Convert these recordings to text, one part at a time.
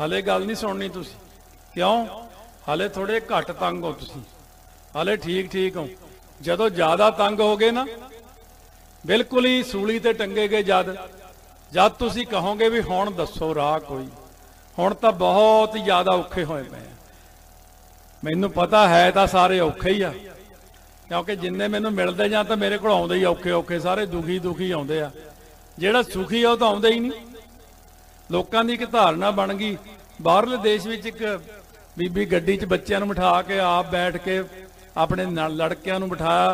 हले गल नहीं सुननी तुसी। क्यों? हले थोड़े घट तंग हो तुसी, हले ठीक ठीक हो। जदों ज़्यादा तंग हो गए ना, बिल्कुल ही सूली ते टंगे गए, जद तुसी कहोगे भी हुण दसो राह कोई, हुण तां बहुत ज़्यादा औखे होए पे। मैनू पता है तां सारे औखे ही आ, क्योंकि जिन्ने मैनू मिलते जां तां मेरे कोल आउंदे ही औखे औखे, सारे दुखी दुखी आउंदे आ। जिहड़ा सुखी आ ओह तां आउंदा ही नहीं। लोकां दी इक धारणा बन गई, बाहरले देश विच इक बीबी गड्डी च बच्चों नूं बिठा के आप बैठ के अपने लड़कियां नूं बिठाया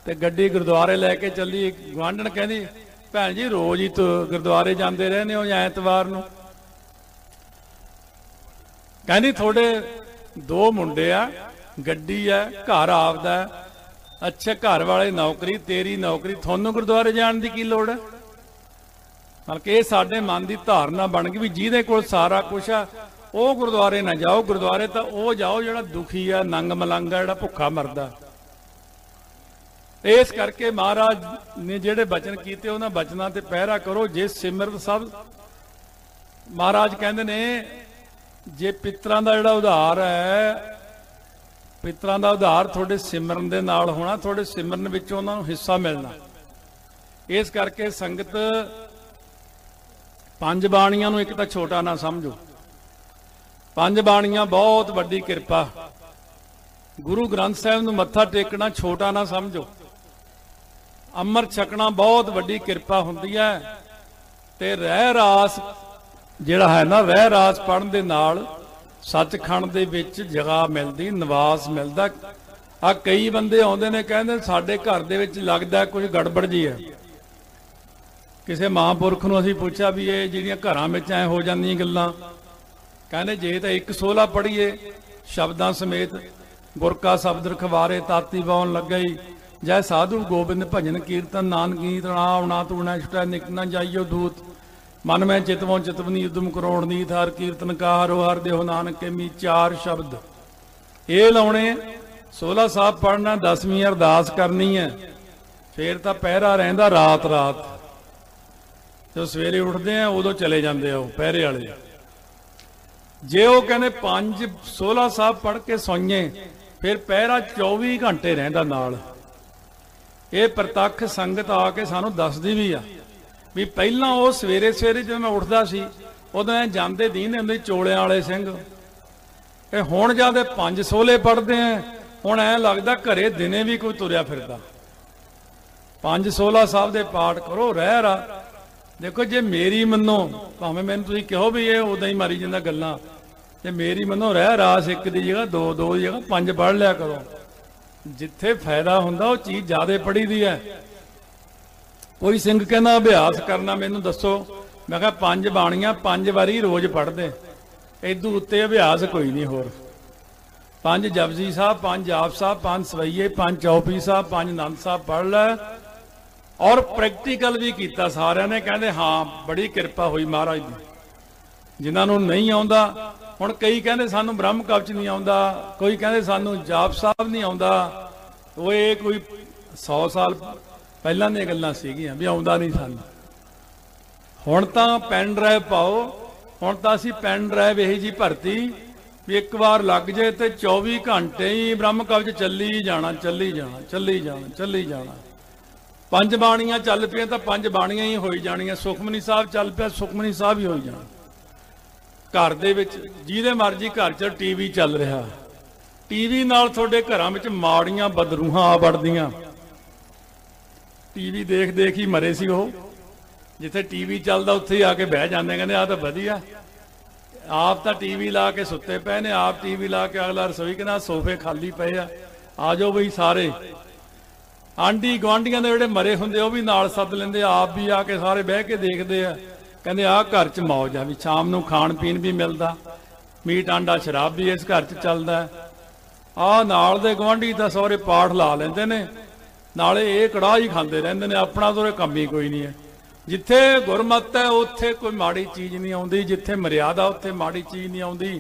ते गड्डी गुरुद्वारे लैके चली। गुआंढण कहंदी भैन जी रोज़ ही तो गुरुद्वारे जाते रहने हो ऐतवार नूं। कहंदी थोड़े दो मुंडे आ, गड्डी है, घर आपदा है, अच्छा घर वाले नौकरी, तेरी नौकरी, थानूं गुरुद्वारे जाण दी की लोड़ है? बल्कि ये साडे मन की धारणा बन गई भी जिहदे कोल सारा कुछ आ वो गुरुद्वारे ना जाओ। गुरुद्वारे तो वो जाओ जिहड़ा दुखी है, नंग मलंग है, जिहड़ा भुखा मरदा। इस करके महाराज ने जिहड़े बचन कीते उन्हां बचनां ते पहरा करो। जे सिमरत सब महाराज कहंदे ने, जे पितरां दा जिहड़ा उधार है, पितरां दा उधार थोड़े सिमरन दे नाल होना, थोड़े सिमरन विचों उन्हां नूं हिस्सा मिलना। इस करके संगत पंज बाणियां नूं एक तां छोटा ना समझो। पंज बाणियां बहुत वड्डी किरपा। गुरु ग्रंथ साहिब नूं मत्था टेकना छोटा ना समझो। अमृत छकना बहुत वड्डी किरपा हुंदी है। ते रह रास जिहड़ा है ना, रह रास पढ़न दे नाल सचखंड दे विच जगह मिलदी, निवास मिलदा। आ कई बंदे आउंदे ने कहंदे साडे घर दे विच लगदा कुछ गड़बड़ जी है। किसी महापुरख नूं असीं पुछिआ भी ये जिहड़ियां घरां विच ऐ हो जांदियां गल्लां, कहने जे तो एक सोला पढ़ीए शब्दां समेत, गुर का शब्द रखवारे ताती बाउन लगई, जय साधु गोबिंद भजन कीर्तन नानक गीत नावना तूना छुटा निक न जाइयो दूत, मन में चितवों चितवनी उदम करोड़ नीत हर कीर्तन का हरो हर देहो नानक के मी। चार शब्द ये लाने, 16 साहब पढ़ना, 10वीं अरदास करनी है, फिर तो पहरा रहिंदा रात रात। जो सवेरे उठते हैं उदों चले जाते हो पहरे वाले। जे वो कहने 16 साहब पढ़ के सोइए, फिर पहरा 24 घंटे रहिंदा नाल। ये प्रतख संगत आके सानू दसदी भी आ भी पहला वो सवेरे सवेरे जब मैं उठदा सी उदों ऐ जांदे दीन हुंदे चोलियां वाले सिंह। हुण जादे 5 सोले पढ़ते हैं, हुण ऐ लगदा घरे दिने भी कोई तुरिया फिरदा। 5 16 साहब दे पाठ करो, रह रहा। देखो जे मेरी मनो, भावें मैनूं तुसीं कहो भी ये उदां ही मारी जांदा गल्लां, जे मेरी मनो रह रास एक की जगह 2 2 की जगह 5 पढ़ लिया करो। जिथे फायदा हुंदा वो चीज़ ज़्यादा पढ़ी दी है। कोई सिंह कहना अभ्यास करना मैनूं दसो, मैं कहा 5 बाणियां 5 वारी रोज़ पढ़दे, इदू उत्ते अभ्यास कोई नहीं होर। 5 जपजी साहब, 5 जाप साहब, 5 सवैये, 5 चौपी साहब, 5 आनंद साहब पढ़ लै। और प्रैक्टिकल भी किया सारिਆਂ ने, कहते हाँ बड़ी किरपा हुई महाराज की। जिन्होंने नहीं आता, हुण कई कहते सानू ब्रह्म कवच नहीं आता, कोई कहते सानू जाप साहब नहीं आता। वो ये कोई 100 साल पहलां दी गल्लां सीगियां भी आउंदा नहीं सानू। हुण तां पेन ड्राइव पाओ, हुण तां असीं पेन ड्राइव यही जी भरती भी एक बार लग जाए तो 24 घंटे ही ब्रह्म कवच चली जाना, चली जाना, चली जाना, चली जाना। 5 बाणियां चल पिया तो 5 बाणियां ही हो जानियां। सुखमनी साहब चल पिया, सुखमनी साहब ही हो जाना। घर दे विच जिहदे मर्जी घर च टीवी चल रहा, टीवी नाल तुहाडे घरां विच माड़ियां बदरूहां आ वड़दियां। टीवी देख देख ही मरे सी वो। जिथे टीवी चलदा उत्थे ही आके बह जांदे, कहंदे आ तां वधिया। आप तो टीवी ला के सुते पे ने, आप टीवी ला के अगला रसोई कहना सोफे खाली पे आ जाओ बई सारे। आंडी गुआढ़ियां दे जिहड़े मरे हुंदे वो भी नाल सद लेंदे, आप भी आके सारे बह के देखते हैं। कहंदे आ घर च मौज आ भी शाम नूं खाण पीण भी मिलदा, मीट आंडा शराब भी इस घर च चलदा। आ नाल दे गुआढ़ी तां सौरे पाठ ला लेंदे ने, नाले ये कड़ाह ही खांदे रहिंदे ने, अपना तो काम ही कोई नहीं है। जिथे गुरमत है उत्थे कोई माड़ी चीज़ नहीं आउंदी, जिथे मर्यादा उत्थे माड़ी चीज़ नहीं आउंदी,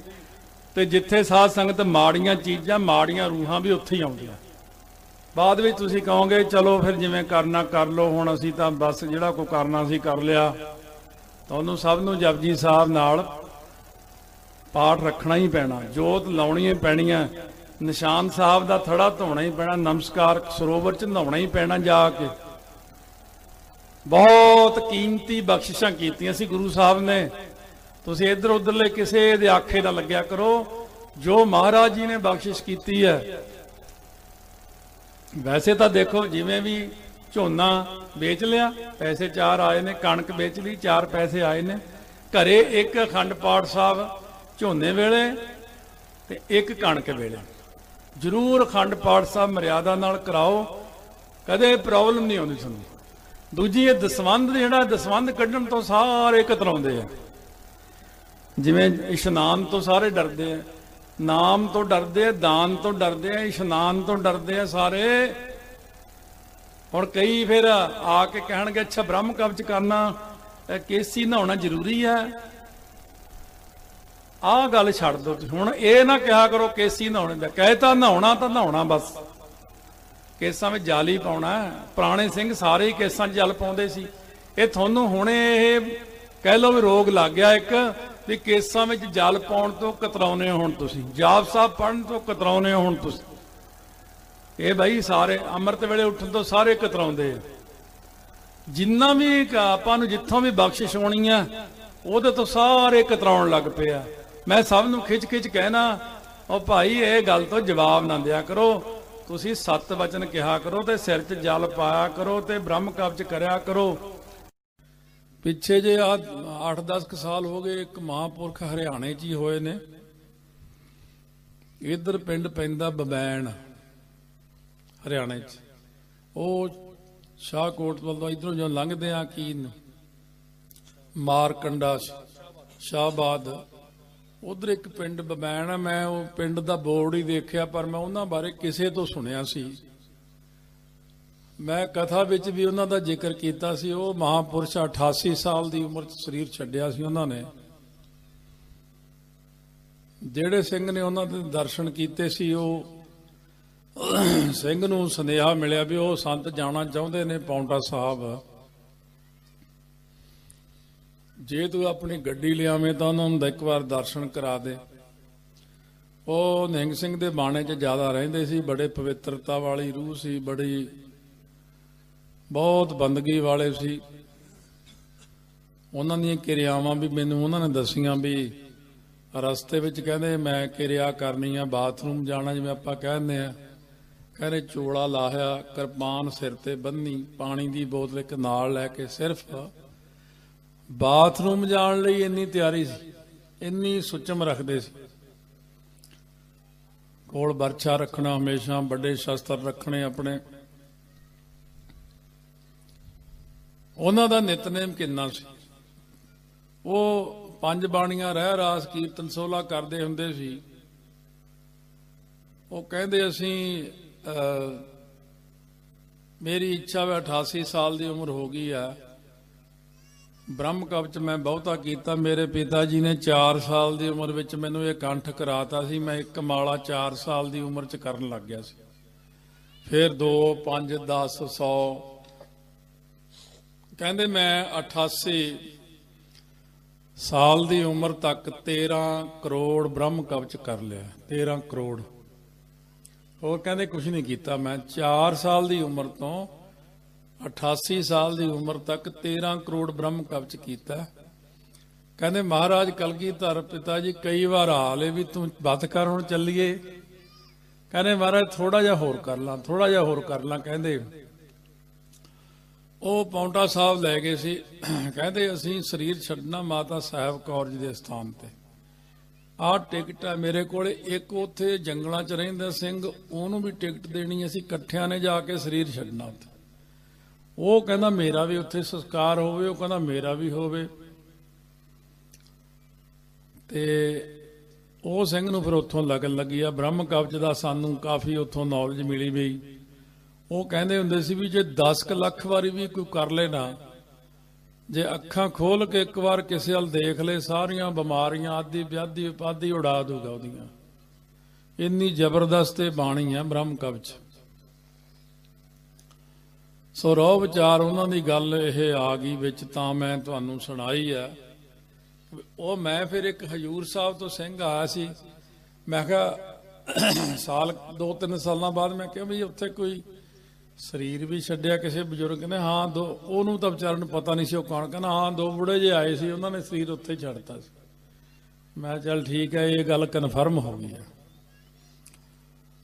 ते जिथे साध संगत माड़ियां चीज़ां माड़ियां रूहां भी उत्थे ही आउंदियां। बाद में तुसीं कहोगे चलो फिर जिवें करना कर लो, हुण असीं तां बस जिहड़ा कोई करना सी कर लिया। तुहानूं सब नूं जपजी साहब नाल ਪਾਠ ਰੱਖਣਾ ਹੀ ਪੈਣਾ, ਜੋਤ ਲਾਉਣੀ ਹੀ ਪੈਣੀ ਹੈ, ਨਿਸ਼ਾਨ ਸਾਹਿਬ ਦਾ ਥੜਾ ਧੋਣਾ ਹੀ ਪੈਣਾ, ਨਮਸਕਾਰ ਸਰੋਵਰ 'ਚ ਨਹਾਉਣਾ ਹੀ ਪੈਣਾ ਜਾ ਕੇ। ਬਹੁਤ ਕੀਮਤੀ ਬਖਸ਼ਿਸ਼ਾਂ ਕੀਤੀਆਂ ਸੀ ਗੁਰੂ ਸਾਹਿਬ ਨੇ। ਤੁਸੀਂ ਇੱਧਰ ਉੱਧਰਲੇ ਕਿਸੇ ਦੇ ਆਖੇ ਨਾ ਲੱਗਿਆ ਕਰੋ, ਜੋ ਮਹਾਰਾਜ ਜੀ ਨੇ ਬਖਸ਼ਿਸ਼ ਕੀਤੀ ਹੈ। ਵੈਸੇ ਤਾਂ ਦੇਖੋ, ਜਿਵੇਂ ਵੀ ਝੋਨਾ ਵੇਚ ਲਿਆ, ਪੈਸੇ 4 ਆਏ ਨੇ, ਕਣਕ ਵੇਚ ਲਈ 4 ਪੈਸੇ ਆਏ ਨੇ, ਘਰੇ ਇੱਕ ਅਖੰਡ ਪਾਠ ਸਾਹਿਬ ਝੋਨੇ ਵੇਲੇ ਤੇ ਇੱਕ ਕਣਕ ਵੇਲੇ ਜ਼ਰੂਰ ਅਖੰਡ ਪਾਠ ਸਾਹਿਬ ਮਰਿਆਦਾ ਨਾਲ ਕਰਾਓ, ਕਦੇ ਪ੍ਰੋਬਲਮ ਨਹੀਂ ਆਉਂਦੀ ਤੁਹਾਨੂੰ। ਦੂਜੀ ਇਹ ਦਸਵੰਧ, ਜਿਹੜਾ ਦਸਵੰਧ ਕੱਢਣ ਤੋਂ ਸਾਰੇ ਕਤਰਾਉਂਦੇ ਆ, ਜਿਵੇਂ ਇਸ਼ਨਾਨ ਤੋਂ ਸਾਰੇ ਡਰਦੇ ਆ, ਨਾਮ ਤੋਂ ਡਰਦੇ ਆ, ਦਾਨ ਤੋਂ ਡਰਦੇ ਆ, ਇਸ਼ਨਾਨ ਤੋਂ ਡਰਦੇ ਆ ਸਾਰੇ। ਹੁਣ ਕਈ ਫਿਰ ਆ ਕੇ ਕਹਿਣਗੇ ਅੱਛਾ ਬ੍ਰਹਮ ਕਵਚ ਕਰਨਾ, ਕੇਸੀ ਨਹਾਉਣਾ ਜ਼ਰੂਰੀ ਹੈ। ਆਹ ਗੱਲ ਛੱਡ ਦਿਓ ਤੁਸੀਂ। ਹੁਣ ਇਹ ਨਾ ਕਿਹਾ ਕਰੋ ਕੇਸੀ ਨਹਾਉਣੇ ਦਾ, ਕਹੇ ਤਾਂ ਨਹਾਉਣਾ ਤਾਂ ਨਹਾਉਣਾ ਬਸ, ਕੇਸਾਂ ਵਿੱਚ ਜਲ ਹੀ ਪਾਉਣਾ। ਪੁਰਾਣੇ ਸਿੰਘ ਸਾਰੇ ਹੀ ਕੇਸਾਂ 'ਚ ਜਲ ਪਾਉਂਦੇ ਸੀ। ਇਹ ਤੁਹਾਨੂੰ ਹੁਣੇ ਇਹ ਕਹਿ ਲਓ ਵੀ ਰੋਗ ਲੱਗ ਗਿਆ ਇੱਕ, ਵੀ ਕੇਸਾਂ ਵਿੱਚ ਜਲ ਪਾਉਣ ਤੋਂ ਕਤਰਾਉਨੇ ਹੋ ਹੁਣ ਤੁਸੀਂ, ਜਾਪ ਸਾਹਿਬ ਪੜ੍ਹਨ ਤੋਂ ਕਤਰਾਉਨੇ ਹੋ ਹੁਣ ਤੁਸੀਂ। ਇਹ ਬਾਈ ਸਾਰੇ ਅੰਮ੍ਰਿਤ ਵੇਲੇ ਉੱਠਣ ਤੋਂ ਸਾਰੇ ਕਤਰਾਉਂਦੇ ਆ। ਜਿੰਨਾ ਵੀ ਆਪਾਂ ਨੂੰ ਜਿੱਥੋਂ ਵੀ ਬਖਸ਼ਿਸ਼ ਹੋਣੀ ਆ ਉਹਦੇ ਤੋਂ ਸਾਰੇ ਕਤਰਾਉਣ ਲੱਗ ਪਏ ਆ। ਮੈਂ ਸਭ ਨੂੰ ਖਿੱਚ ਖਿੱਚ ਕਹਿਣਾ, ਉਹ ਭਾਈ ਇਹ ਗੱਲ ਤੋਂ ਜਵਾਬ ਨਾ ਦਿਆ ਕਰੋ, ਤੁਸੀਂ 7 ਵਚਨ ਕਿਹਾ ਕਰੋ ਤੇ ਸਿਰ 'ਚ ਜਲ ਪਾਇਆ ਕਰੋ ਤੇ ਬ੍ਰਹਮ ਕਵਚ ਕਰਿਆ ਕਰੋ। ਪਿੱਛੇ ਜੇ 8-10 ਸਾਲ ਹੋ ਗਏ, ਇੱਕ ਮਹਾਂਪੁਰਖ ਹਰਿਆਣੇ 'ਚ ਹੀ ਹੋਏ ਨੇ। ਇੱਧਰ ਪਿੰਡ ਪੈਂਦਾ ਬਬੈਣ ਹਰਿਆਣੇ 'ਚ, ਉਹ ਸ਼ਾਹਕੋਟ ਵੱਲੋਂ ਇੱਧਰੋਂ ਜਦੋਂ ਲੰਘਦੇ ਆ ਕੀ ਮਾਰਕੰਡਾ ਸ਼ਾਹਬਾਦ, ਉਧਰ ਇੱਕ ਪਿੰਡ ਬਬੈਣ ਆ। ਮੈਂ ਉਹ ਪਿੰਡ ਦਾ ਬੋਰਡ ਹੀ ਦੇਖਿਆ, ਪਰ ਮੈਂ ਉਹਨਾਂ ਬਾਰੇ ਕਿਸੇ ਤੋਂ ਸੁਣਿਆ ਸੀ। ਮੈਂ ਕਥਾ ਵਿੱਚ ਵੀ ਉਹਨਾਂ ਦਾ ਜ਼ਿਕਰ ਕੀਤਾ ਸੀ। ਉਹ ਮਹਾਂਪੁਰਸ਼ 88 ਸਾਲ ਦੀ ਉਮਰ 'ਚ ਸਰੀਰ ਛੱਡਿਆ ਸੀ ਉਹਨਾਂ ਨੇ। ਜਿਹੜੇ ਸਿੰਘ ਨੇ ਉਹਨਾਂ ਦੇ ਦਰਸ਼ਨ ਕੀਤੇ ਸੀ, ਉਹ ਸਿੰਘ ਨੂੰ ਸੁਨੇਹਾ ਮਿਲਿਆ ਵੀ ਉਹ ਸੰਤ ਜਾਣਾ ਚਾਹੁੰਦੇ ਨੇ ਪਾਉਂਟਾ ਸਾਹਿਬ, ਜੇ ਤੂੰ ਆਪਣੀ ਗੱਡੀ ਲਿਆਵੇਂ ਤਾਂ ਉਹਨਾਂ ਨੂੰ ਇੱਕ ਵਾਰ ਦਰਸ਼ਨ ਕਰਾ ਦੇ। ਉਹ ਨਿਹੰਗ ਸਿੰਘ ਦੇ ਬਾਣੇ 'ਚ ਜ਼ਿਆਦਾ ਰਹਿੰਦੇ ਸੀ, ਬੜੇ ਪਵਿੱਤਰਤਾ ਵਾਲੀ ਰੂਹ ਸੀ, ਬੜੀ ਬਹੁਤ ਬੰਦਗੀ ਵਾਲੇ ਸੀ। ਉਹਨਾਂ ਦੀਆਂ ਕਿਰਿਆਵਾਂ ਵੀ ਮੈਨੂੰ ਉਹਨਾਂ ਨੇ ਦੱਸੀਆਂ ਵੀ ਰਸਤੇ ਵਿੱਚ ਕਹਿੰਦੇ ਮੈਂ ਕਿਰਿਆ ਕਰਨੀ ਆ, ਬਾਥਰੂਮ ਜਾਣਾ, ਜਿਵੇਂ ਆਪਾਂ ਕਹਿੰਦੇ ਆ, ਕਹਿੰਦੇ ਚੋਲਾ ਲਾਹਿਆ, ਕਿਰਪਾਨ ਸਿਰ ਤੇ ਬੰਨੀ, ਪਾਣੀ ਦੀ ਬੋਤਲ ਇੱਕ ਨਾਲ ਲੈ ਕੇ ਸਿਰਫ ਬਾਥਰੂਮ ਜਾਣ ਲਈ ਇੰਨੀ ਤਿਆਰੀ ਸੀ, ਇੰਨੀ ਸੁਚਮ ਰੱਖਦੇ ਸੀ। ਕੋਲ ਬਰਛਾ ਰੱਖਣਾ, ਹਮੇਸ਼ਾ ਵੱਡੇ ਸ਼ਸਤਰ ਰੱਖਣੇ ਆਪਣੇ। ਉਹਨਾਂ ਦਾ ਨਿਤਨੇਮ ਕਿੰਨਾ ਸੀ। ਉਹ 5 ਬਾਣੀਆਂ ਰਹਿ ਰਾਸ ਕੀਰਤਨ ਸੋਲਾ ਕਰਦੇ ਹੁੰਦੇ ਸੀ। ਉਹ ਕਹਿੰਦੇ ਅਸੀਂ ਮੇਰੀ ਇੱਛਾ ਹੈ 88 ਸਾਲ ਦੀ ਉਮਰ ਹੋ ਗਈ ਆ, ਬ੍ਰਹਮ ਕਵਚ ਮੈਂ ਬਹੁਤਾ ਕੀਤਾ। ਮੇਰੇ ਪਿਤਾ ਜੀ ਨੇ 4 ਸਾਲ ਦੀ ਉਮਰ ਵਿੱਚ ਮੈਨੂੰ ਇਹ ਕੰਠ ਕਰਾਤਾ ਸੀ। ਮੈਂ ਇੱਕ ਮਾਲਾ 4 ਸਾਲ ਦੀ ਉਮਰ 'ਚ ਕਰਨ ਲੱਗ ਗਿਆ ਸੀ। ਫਿਰ 2, 5, 10, 100 ਕਹਿੰਦੇ ਮੈਂ 88 ਸਾਲ ਦੀ ਉਮਰ ਤੱਕ 13 ਕਰੋੜ ਬ੍ਰਹਮ ਕਵਚ ਕਰ ਲਿਆ। 13 ਕਰੋੜ। ਹੋਰ ਕਹਿੰਦੇ ਕੁਝ ਨਹੀਂ ਕੀਤਾ ਮੈਂ। 4 ਸਾਲ ਦੀ ਉਮਰ ਤੋਂ 88 ਸਾਲ ਦੀ ਉਮਰ ਤੱਕ 13 ਕਰੋੜ ਬ੍ਰਹਮ ਕਵਚ ਕੀਤਾ। ਕਹਿੰਦੇ ਮਹਾਰਾਜ ਕਲਗੀਧਰ ਪਿਤਾ ਜੀ ਕਈ ਵਾਰ ਹਾਲੇ ਵੀ ਤੂੰ ਬੱਤ ਕਰ, ਹੁਣ ਚੱਲੀਏ। ਕਹਿੰਦੇ ਮਹਾਰਾਜ ਥੋੜਾ ਜਿਹਾ ਹੋਰ ਕਰ ਲਾਂ, ਥੋੜਾ ਜਿਹਾ ਹੋਰ ਕਰ ਲਾਂ। ਕਹਿੰਦੇ ਉਹ ਪਾਉਂਟਾ ਸਾਹਿਬ ਲੈ ਗਏ ਸੀ। ਕਹਿੰਦੇ ਅਸੀਂ ਸਰੀਰ ਛੱਡਣਾ ਮਾਤਾ ਸਾਹਿਬ ਕੌਰ ਜੀ ਦੇ ਸਥਾਨ ਤੇ। ਆਹ ਟਿਕਟ ਹੈ ਮੇਰੇ ਕੋਲ। ਇੱਕ ਉੱਥੇ ਜੰਗਲਾਂ 'ਚ ਰਹਿੰਦਾ ਸਿੰਘ, ਉਹਨੂੰ ਵੀ ਟਿਕਟ ਦੇਣੀ, ਅਸੀਂ ਇਕੱਠਿਆਂ ਨੇ ਜਾ ਕੇ ਸਰੀਰ ਛੱਡਣਾ ਉੱਥੇ। ਉਹ ਕਹਿੰਦਾ ਮੇਰਾ ਵੀ ਉੱਥੇ ਸੰਸਕਾਰ ਹੋਵੇ, ਉਹ ਕਹਿੰਦਾ ਮੇਰਾ ਵੀ ਹੋਵੇ। ਤੇ ਉਹ ਸਿੰਘ ਨੂੰ ਫਿਰ ਉੱਥੋਂ ਲੱਗਣ ਲੱਗੀ ਆ ਬ੍ਰਹਮ ਕਵਚ ਦਾ। ਸਾਨੂੰ ਕਾਫੀ ਉੱਥੋਂ ਨੌਲੇਜ ਮਿਲੀ ਵੀ। ਉਹ ਕਹਿੰਦੇ ਹੁੰਦੇ ਸੀ ਵੀ ਜੇ 10 ਲੱਖ ਵਾਰੀ ਵੀ ਕੋਈ ਕਰ ਲੈ ਨਾ, ਜੇ ਅੱਖਾਂ ਖੋਲ ਕੇ ਇੱਕ ਵਾਰ ਕਿਸੇ ਵੱਲ ਦੇਖ ਲੈ, ਸਾਰੀਆਂ ਬਿਮਾਰੀਆਂ ਆਦਿ ਵਿਆਧੀ ਉਪਾਧੀ ਉਡਾ ਦੂਗਾ ਉਹਦੀਆਂ। ਇੰਨੀ ਜ਼ਬਰਦਸਤ ਬਾਣੀ ਆ ਬ੍ਰਹਮ ਕਵਚ। ਸੋ ਰੋਹ ਵਿਚਾਰ ਉਹਨਾਂ ਦੀ ਗੱਲ ਇਹ ਆ ਗਈ ਵਿੱਚ, ਤਾਂ ਮੈਂ ਤੁਹਾਨੂੰ ਸੁਣਾਈ ਆ। ਉਹ ਮੈਂ ਫਿਰ ਇੱਕ ਹਜੂਰ ਸਾਹਿਬ ਤੋਂ ਸਿੰਘ ਆਇਆ ਸੀ, ਮੈਂ ਕਿਹਾ ਸਾਲ 2-3 ਸਾਲਾਂ ਬਾਅਦ ਮੈਂ ਕਿਹਾ ਵੀ ਉੱਥੇ ਕੋਈ ਸਰੀਰ ਵੀ ਛੱਡਿਆ ਕਿਸੇ ਬਜ਼ੁਰਗ ਨੇ? ਹਾਂ, ਉਹਨੂੰ ਤਾਂ ਵਿਚਾਰੇ ਨੂੰ ਪਤਾ ਨਹੀਂ ਸੀ ਉਹ ਕੌਣ। ਕਹਿੰਦਾ ਹਾਂ, 2 ਬੁੜੇ ਜਿਹੇ ਆਏ ਸੀ, ਉਹਨਾਂ ਨੇ ਸਰੀਰ ਉੱਥੇ ਛੱਡਤਾ ਸੀ। ਮੈਂ ਚੱਲ ਠੀਕ ਹੈ, ਇਹ ਗੱਲ ਕਨਫਰਮ ਹੋ ਗਈ ਹੈ।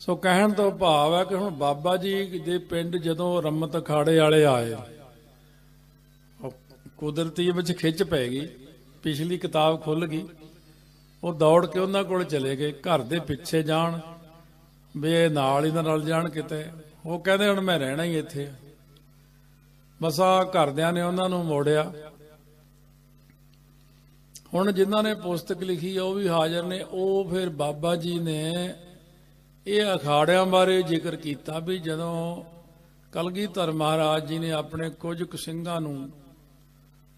ਸੋ ਕਹਿਣ ਤੋਂ ਭਾਵ ਹੈ ਕਿ ਹੁਣ ਬਾਬਾ ਜੀ ਦੇ ਪਿੰਡ ਜਦੋਂ ਰਮਤ ਅਖਾੜੇ ਵਾਲੇ ਆਏ, ਕੁਦਰਤੀ ਵਿੱਚ ਖਿੱਚ ਪੈ ਗਈ, ਪਿਛਲੀ ਕਿਤਾਬ ਖੁੱਲ ਗਈ, ਉਹ ਦੌੜ ਕੇ ਉਹਨਾਂ ਕੋਲ ਚਲੇ ਗਏ। ਘਰ ਦੇ ਪਿੱਛੇ ਜਾਣ ਵੀ ਇਹ ਨਾਲ ਹੀ ਨਾ ਰਲ ਜਾਣ ਕਿਤੇ। ਉਹ ਕਹਿੰਦੇ ਹੁਣ ਮੈਂ ਰਹਿਣਾ ਹੀ ਇੱਥੇ। ਬਸ ਆ ਘਰਦਿਆਂ ਨੇ ਉਹਨਾਂ ਨੂੰ ਮੋੜਿਆ। ਹੁਣ ਜਿਨ੍ਹਾਂ ਨੇ ਪੁਸਤਕ ਲਿਖੀ ਉਹ ਵੀ ਹਾਜ਼ਰ ਨੇ। ਉਹ ਫਿਰ ਬਾਬਾ ਜੀ ਨੇ ਇਹ ਅਖਾੜਿਆਂ ਬਾਰੇ ਜ਼ਿਕਰ ਕੀਤਾ ਵੀ ਜਦੋਂ ਕਲਗੀਧਰ ਮਹਾਰਾਜ ਜੀ ਨੇ ਆਪਣੇ ਕੁਝ ਕੁ ਸਿੰਘਾਂ ਨੂੰ,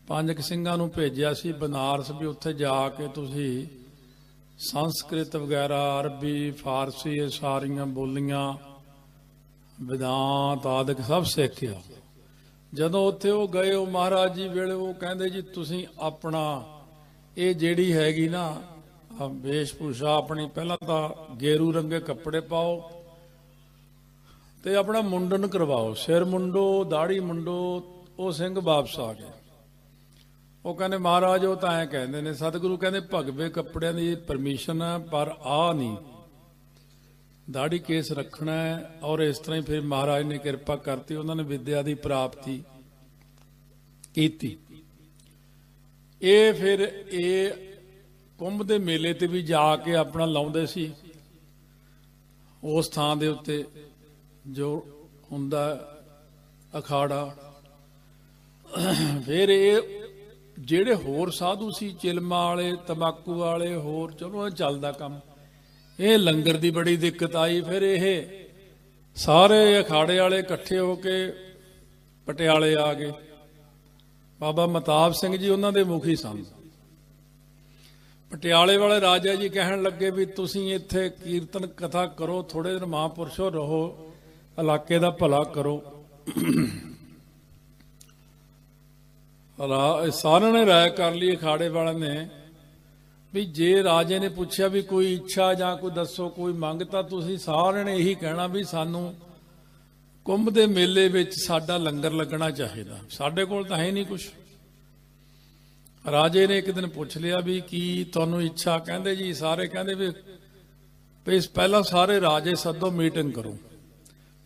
5 ਕੁ ਸਿੰਘਾਂ ਨੂੰ ਭੇਜਿਆ ਸੀ ਬਨਾਰਸ ਵੀ ਉੱਥੇ ਜਾ ਕੇ ਤੁਸੀਂ ਸੰਸਕ੍ਰਿਤ ਵਗੈਰਾ, ਅਰਬੀ, ਫਾਰਸੀ, ਇਹ ਸਾਰੀਆਂ ਬੋਲੀਆਂ, ਵਿਦਾਂਤ ਆਦਿਕ ਸਭ ਸਿੱਖਿਆ। ਜਦੋਂ ਉੱਥੇ ਉਹ ਗਏ, ਉਹ ਮਹਾਰਾਜ ਜੀ ਵੇਲੇ ਉਹ ਕਹਿੰਦੇ ਜੀ ਤੁਸੀਂ ਆਪਣਾ ਇਹ ਜਿਹੜੀ ਹੈਗੀ ਨਾ ਵੇਸ਼ ਭੂਸ਼ਾ ਆਪਣੀ, ਪਹਿਲਾਂ ਤਾਂ ਗੇਰੂ ਰੰਗੇ ਕੱਪੜੇ ਪਾਓ ਤੇ ਆਪਣਾ ਮੁੰਡਨ ਕਰਵਾਓ, ਸਿਰ ਮੁੰਡੋ, ਦਾੜੀ ਮੁੰਡੋ। ਉਹ ਸਿੰਘ ਵਾਪਸ ਆ ਗਏ। ਉਹ ਕਹਿੰਦੇ ਮਹਾਰਾਜ ਉਹ ਤਾਂ ਐਂ ਕਹਿੰਦੇ ਨੇ, ਸਤਿਗੁਰੂ ਕਹਿੰਦੇ ਭਗਵੇ ਕੱਪੜਿਆਂ ਦੀ ਪਰਮਿਸ਼ਨ ਹੈ, ਪਰ ਆ ਨਹੀਂ, ਦਾੜੀ ਕੇਸ ਰੱਖਣਾ ਹੈ। ਔਰ ਇਸ ਤਰ੍ਹਾਂ ਹੀ ਫਿਰ ਮਹਾਰਾਜ ਨੇ ਕਿਰਪਾ ਕਰਤੀ, ਉਹਨਾਂ ਨੇ ਵਿਦਿਆ ਦੀ ਪ੍ਰਾਪਤੀ ਕੀਤੀ। ਇਹ ਫਿਰ ਇਹ ਕੁੰਭ ਦੇ ਮੇਲੇ ਤੇ ਵੀ ਜਾ ਕੇ ਆਪਣਾ ਲਾਉਂਦੇ ਸੀ, ਉਸ ਥਾਂ ਦੇ ਉੱਤੇ ਜੋ ਹੁੰਦਾ ਅਖਾੜਾ। ਫਿਰ ਇਹ ਜਿਹੜੇ ਹੋਰ ਸਾਧੂ ਸੀ, ਚਿਲਮਾ ਵਾਲੇ, ਤੰਬਾਕੂ ਵਾਲੇ, ਹੋਰ ਚਲੋ ਇਹ ਚੱਲਦਾ ਕੰਮ। ਇਹ ਲੰਗਰ ਦੀ ਬੜੀ ਦਿੱਕਤ ਆਈ। ਫਿਰ ਇਹ ਸਾਰੇ ਅਖਾੜੇ ਵਾਲੇ ਇਕੱਠੇ ਹੋ ਕੇ ਪਟਿਆਲੇ ਆ ਗਏ। ਬਾਬਾ ਮਤਾਬ ਸਿੰਘ ਜੀ ਉਹਨਾਂ ਦੇ ਮੁਖੀ ਸਨ। ਪਟਿਆਲੇ ਵਾਲੇ ਰਾਜਾ ਜੀ ਕਹਿਣ ਲੱਗੇ ਵੀ ਤੁਸੀਂ ਇੱਥੇ ਕੀਰਤਨ ਕਥਾ ਕਰੋ, ਥੋੜੇ ਦਿਨ ਮਹਾਂਪੁਰਸ਼ੋ ਰਹੋ, ਇਲਾਕੇ ਦਾ ਭਲਾ ਕਰੋ। ਸਾਰਿਆਂ ਨੇ ਰਾਏ ਕਰ ਲਈ ਅਖਾੜੇ ਵਾਲਿਆਂ ਨੇ ਵੀ ਜੇ ਰਾਜੇ ਨੇ ਪੁੱਛਿਆ ਵੀ ਕੋਈ ਇੱਛਾ ਜਾਂ ਕੋਈ ਦੱਸੋ ਕੋਈ ਮੰਗ, ਤਾਂ ਤੁਸੀਂ ਸਾਰਿਆਂ ਨੇ ਇਹੀ ਕਹਿਣਾ ਵੀ ਸਾਨੂੰ ਕੁੰਭ ਦੇ ਮੇਲੇ ਵਿੱਚ ਸਾਡਾ ਲੰਗਰ ਲੱਗਣਾ ਚਾਹੀਦਾ, ਸਾਡੇ ਕੋਲ ਤਾਂ ਹੈ ਨਹੀਂ ਕੁਛ। ਰਾਜੇ ਨੇ ਇੱਕ ਦਿਨ ਪੁੱਛ ਲਿਆ ਵੀ ਕੀ ਤੁਹਾਨੂੰ ਇੱਛਾ? ਕਹਿੰਦੇ ਜੀ ਸਾਰੇ ਕਹਿੰਦੇ ਵੀ ਪਹਿਲਾਂ ਸਾਰੇ ਰਾਜੇ ਸੱਦੋ, ਮੀਟਿੰਗ ਕਰੋ।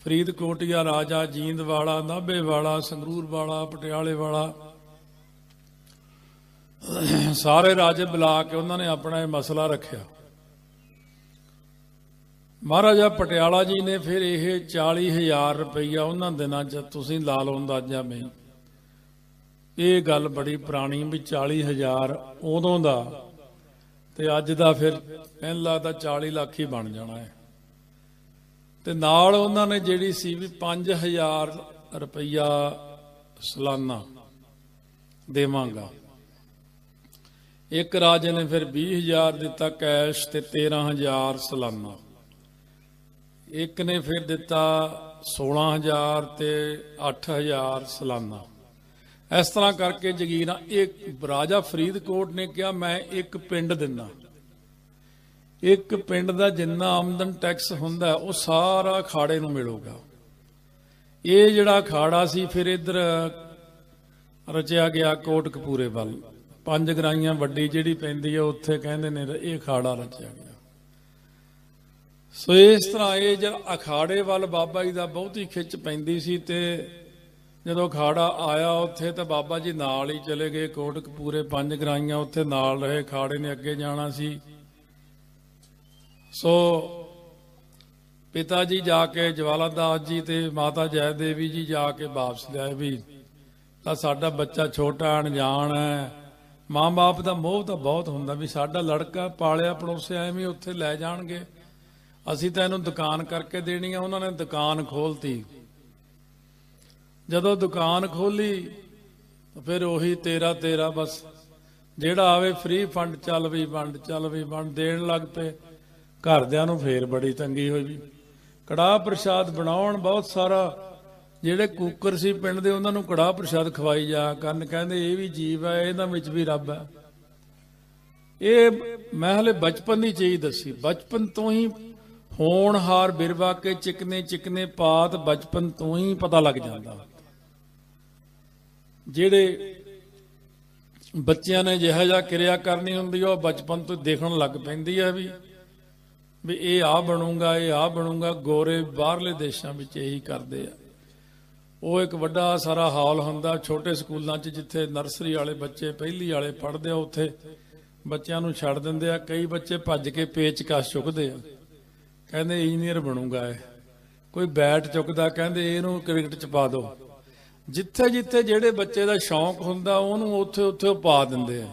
ਫਰੀਦਕੋਟੀਆ ਰਾਜਾ, ਜੀਂਦ ਵਾਲਾ, ਨਾਭੇ ਵਾਲਾ, ਸੰਗਰੂਰ ਵਾਲਾ, ਪਟਿਆਲੇ ਵਾਲਾ, ਸਾਰੇ ਰਾਜੇ ਬੁਲਾ ਕੇ ਉਹਨਾਂ ਨੇ ਆਪਣਾ ਇਹ ਮਸਲਾ ਰੱਖਿਆ। ਮਹਾਰਾਜਾ ਪਟਿਆਲਾ ਜੀ ਨੇ ਫਿਰ ਇਹ 40,000 ਰੁਪਈਆ ਉਹਨਾਂ ਦਿਨਾਂ 'ਚ ਤੁਸੀਂ ਲਾ ਲਓ ਅੰਦਾਜ਼ਾ। ਮੈਂ ਇਹ ਗੱਲ ਬੜੀ ਪੁਰਾਣੀ ਵੀ 40,000 ਉਦੋਂ ਦਾ ਤੇ ਅੱਜ ਦਾ ਫਿਰ ਮੈਨੂੰ ਲੱਗਦਾ 40 ਲੱਖ ਹੀ ਬਣ ਜਾਣਾ ਹੈ। ਤੇ ਨਾਲ ਉਹਨਾਂ ਨੇ ਜਿਹੜੀ ਸੀ ਵੀ 5,000 ਰੁਪਈਆ ਸਾਲਾਨਾ ਦੇਵਾਂਗਾ। ਇੱਕ ਰਾਜੇ ਨੇ ਫਿਰ 20,000 ਦਿੱਤਾ ਕੈਸ਼ ਤੇ 13,000 ਸਾਲਾਨਾ। ਇੱਕ ਨੇ ਫਿਰ ਦਿੱਤਾ 16,000 ਤੇ 8,000 ਸਾਲਾਨਾ। ਇਸ ਤਰ੍ਹਾਂ ਕਰਕੇ ਜਗੀਰਾਂ, ਇੱਕ ਰਾਜਾ ਫਰੀਦਕੋਟ ਨੇ ਕਿਹਾ ਮੈਂ ਇੱਕ ਪਿੰਡ ਦਿੰਦਾ, ਇੱਕ ਪਿੰਡ ਦਾ ਜਿੰਨਾ ਆਮਦਨ ਟੈਕਸ ਹੁੰਦਾ ਉਹ ਸਾਰਾ ਅਖਾੜੇ ਨੂੰ ਮਿਲੂਗਾ। ਇਹ ਜਿਹੜਾ ਅਖਾੜਾ ਸੀ ਫਿਰ ਇੱਧਰ ਰਚਿਆ ਗਿਆ ਕੋਟਕਪੂਰੇ ਵੱਲ, 5 ਗਰਾਈਆਂ ਵੱਡੀ ਜਿਹੜੀ ਪੈਂਦੀ ਹੈ ਉੱਥੇ ਕਹਿੰਦੇ ਨੇ ਇਹ ਅਖਾੜਾ ਰਚਿਆ ਗਿਆ। ਸੋ ਇਸ ਤਰ੍ਹਾਂ ਇਹ ਜਿਹੜਾ ਅਖਾੜੇ ਵੱਲ ਬਾਬਾ ਜੀ ਦਾ ਬਹੁਤੀ ਖਿੱਚ ਪੈਂਦੀ ਸੀ। ਤੇ ਜਦੋਂ ਅਖਾੜਾ ਆਇਆ ਉੱਥੇ ਤਾਂ ਬਾਬਾ ਜੀ ਨਾਲ ਹੀ ਚਲੇ ਗਏ ਕੋਟਕਪੂਰੇ, 5 ਗਰਾਈਆਂ ਉੱਥੇ ਨਾਲ ਰਹੇ। ਅਖਾੜੇ ਨੇ ਅੱਗੇ ਜਾਣਾ ਸੀ। ਸੋ ਪਿਤਾ ਜੀ ਜਾ ਕੇ ਜਵਾਲਾ ਦਾਸ ਜੀ ਤੇ ਮਾਤਾ ਜੈ ਦੇਵੀ ਜੀ ਜਾ ਕੇ ਵਾਪਸ ਲਿਆਏ ਵੀ ਤਾਂ ਸਾਡਾ ਬੱਚਾ ਛੋਟਾ ਅਣਜਾਣ ਹੈ। ਮਾਂ ਬਾਪ ਦਾ ਮੋਹ ਤਾਂ ਬਹੁਤ ਹੁੰਦਾ ਵੀ ਸਾਡਾ ਲੜਕਾ ਪਾਲਿਆ ਪੜੋਸਿਆ ਐਵੇਂ ਉੱਥੇ ਲੈ ਜਾਣਗੇ, ਅਸੀਂ ਤਾਂ ਇਹਨੂੰ ਦੁਕਾਨ ਕਰਕੇ ਦੇਣੀ ਆ। ਉਹਨਾਂ ਨੇ ਦੁਕਾਨ ਖੋਲਤੀ। ਜਦੋਂ ਦੁਕਾਨ ਖੋਲੀ ਫਿਰ ਉਹੀ ਤੇਰਾ ਬਸ ਜਿਹੜਾ ਆਵੇ ਫ੍ਰੀ ਫੰਡ, ਚੱਲ ਵੀ ਵੰਡ, ਚੱਲ ਵੀ ਵੰਡ ਦੇਣ ਲੱਗ ਪਏ। ਘਰਦਿਆਂ ਨੂੰ ਫੇਰ ਬੜੀ ਤੰਗੀ ਹੋਈ ਵੀ ਕੜਾਹ ਪ੍ਰਸ਼ਾਦ ਬਣਾਉਣ ਬਹੁਤ ਸਾਰਾ। ਜਿਹੜੇ ਕੂਕਰ ਸੀ ਪਿੰਡ ਦੇ ਉਹਨਾਂ ਨੂੰ ਕੜਾਹ ਪ੍ਰਸ਼ਾਦ ਖਵਾਈ ਜਾ ਕਰਨ। ਕਹਿੰਦੇ ਇਹ ਵੀ ਜੀਵ ਹੈ, ਇਹਨਾਂ ਵਿੱਚ ਵੀ ਰੱਬ ਹੈ। ਇਹ ਮੈਂ ਹਲੇ ਬਚਪਨ ਦੀ ਚੀਜ਼ ਦੱਸੀ। ਬਚਪਨ ਤੋਂ ਹੀ ਹੋਣਹਾਰ ਬਿਰਵਾ ਕੇ ਚਿਕਨੇ ਚਿਕਨੇ ਪਾਤ ਬਚਪਨ ਤੋਂ ਹੀ ਪਤਾ ਲੱਗ ਜਾਂਦਾ। ਜਿਹੜੇ ਬੱਚਿਆਂ ਨੇ ਜਿਹੋ ਜਿਹਾ ਕਿਰਿਆ ਕਰਨੀ ਹੁੰਦੀ ਉਹ ਬਚਪਨ ਤੋਂ ਦੇਖਣ ਲੱਗ ਪੈਂਦੀ ਹੈ ਵੀ ਇਹ ਆ ਬਣੂਗਾ, ਇਹ ਆ ਬਣੂਗਾ। ਗੋਰੇ ਬਾਹਰਲੇ ਦੇਸ਼ਾਂ ਵਿੱਚ ਇਹੀ ਕਰਦੇ ਆ। ਉਹ ਇੱਕ ਵੱਡਾ ਸਾਰਾ ਹਾਲ ਹੁੰਦਾ ਛੋਟੇ ਸਕੂਲਾਂ 'ਚ, ਜਿੱਥੇ ਨਰਸਰੀ ਵਾਲੇ ਬੱਚੇ ਪਹਿਲੀ ਵਾਲੇ ਪੜ੍ਹਦੇ ਆ, ਉੱਥੇ ਬੱਚਿਆਂ ਨੂੰ ਛੱਡ ਦਿੰਦੇ ਆ। ਕਈ ਬੱਚੇ ਭੱਜ ਕੇ ਪੇਚਕਸ਼ ਚੁੱਕਦੇ ਆ, ਕਹਿੰਦੇ ਇੰਜੀਨੀਅਰ ਬਣੂਗਾ ਇਹ। ਕੋਈ ਬੈਟ ਚੁੱਕਦਾ, ਕਹਿੰਦੇ ਇਹਨੂੰ ਕ੍ਰਿਕਟ 'ਚ ਪਾ ਦਿਓ। ਜਿੱਥੇ ਜਿੱਥੇ ਜਿਹੜੇ ਬੱਚੇ ਦਾ ਸ਼ੌਂਕ ਹੁੰਦਾ ਉਹਨੂੰ ਉੱਥੇ ਉੱਥੇ ਉਹ ਪਾ ਦਿੰਦੇ ਆ।